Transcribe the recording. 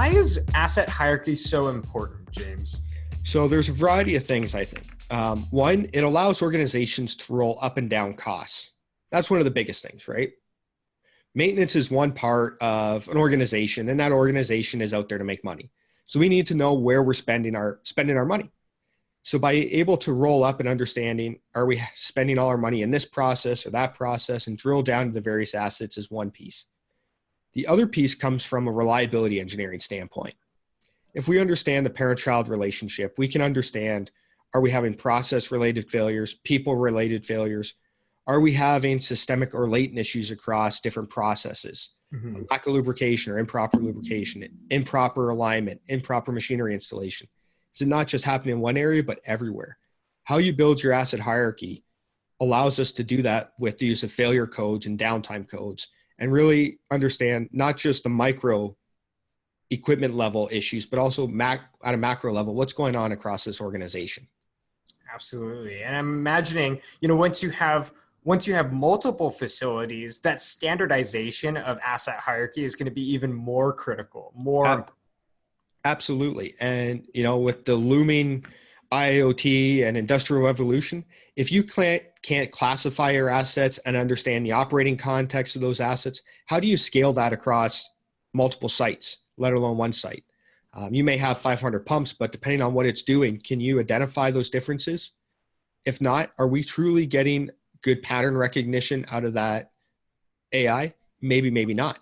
why is asset hierarchy so important, James? So there's a variety of things, I think. One, it allows organizations to roll up and down costs. That's one of the biggest things, right? Maintenance is one part of an organization, and that organization is out there to make money. So we need to know where we're spending our money. So by able to roll up and understanding, are we spending all our money in this process or that process, and drill down to the various assets is one piece. The other piece comes from a reliability engineering standpoint. If we understand the parent-child relationship, we can understand, are we having process-related failures, people-related failures? Are we having systemic or latent issues across different processes? Mm-hmm. Lack of lubrication or improper lubrication, improper alignment, improper machinery installation. Is it not just happening in one area, but everywhere? How you build your asset hierarchy allows us to do that with the use of failure codes and downtime codes, and really understand not just the micro equipment level issues, but also at a macro level, what's going on across this organization. Absolutely. And I'm imagining, once you have multiple facilities, that standardization of asset hierarchy is going to be even more critical, Absolutely. And, with the looming IoT and industrial revolution, if you can't classify your assets and understand the operating context of those assets, how do you scale that across multiple sites, let alone one site? You may have 500 pumps, but depending on what it's doing, can you identify those differences? If not, are we truly getting good pattern recognition out of that AI? Maybe, maybe not.